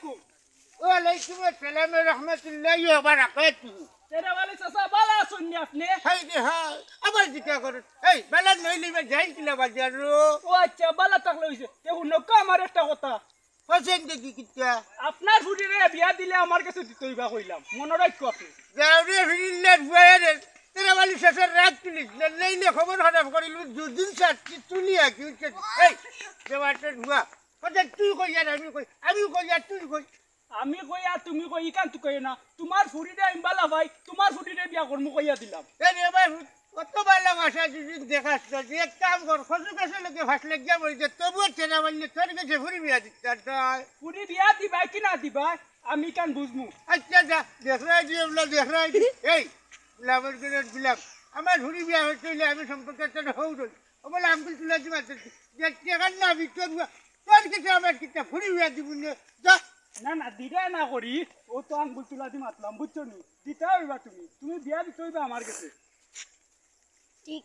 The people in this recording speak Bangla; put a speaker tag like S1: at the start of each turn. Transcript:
S1: আলাইকুম।
S2: ওয়ালাইকুম আসসালাম ওয়া রাহমাতুল্লাহি ওয়া বারাকাতুহু।
S1: তেরা ওয়ালি চাচা ভালো আছেন নি আপনি?
S2: হাই রে হাই আবার জিজ্ঞাসা করো এই বেলা নইলে যাই কিলা বাজার
S1: ও আচ্ছা ভালো থাকলে হইছে। তে হুনকা আমার একটা কথা।
S2: পছন্দ কি কিটা
S1: আপনার ফুটিরে বিয়া দিলে আমার কাছে দিতে হইবা কইলাম। মনে রাখো আপনি।
S2: যাওরে ফিরিলের বয়ারে তেরা বালি শেষের রাত তুলিস নইলে খবর খারাপ করিল দুদিন সাথে তুলিয়া কি হচ্ছে এই দেবাটা ধুয়া কথা তুই কই আর আমি কই আর তুই কই
S1: আমি কই আর তুমি কই ইকান তুই কই না। তোমার ফুটিরে আমি ভালো ভাই। তোমার ফুটিরে বিয়া করমু কইয়া দিলাম।
S2: এই এবার কত ভালো ভাষা দুদিন দেখাস তো যে এক কাম কর খসু কাছে লোকে ফাসলে গিয়া বলছে তবুও তেরা বালি তোর কাছে ফুরি বিয়া দিতে
S1: ফুটি বিয়া দিবা কি না দিবা আমি কান বুঝমু।
S2: আচ্ছা যা দেখরাই দিয়ে বলে দেখরাই দি এই গোলামের গেলের গোলাম আমার ঘুরি বিয়া হচ্ছে আমি সম্পর্কে একটা হৌ রই ও বলে আঙ্গুল তুলে দিবা যে টেকার না ভিতর তোর কাছে আমার কিটা ঘুরি বিয়া দিব যা
S1: না না দিটা না করি ও তো আঙ্গুল তুলা দি মাতলাম বুঝছো নি দিতে হইবা তুমি তুমি বিয়া দিতে হইবা আমার কাছে
S3: ঠিক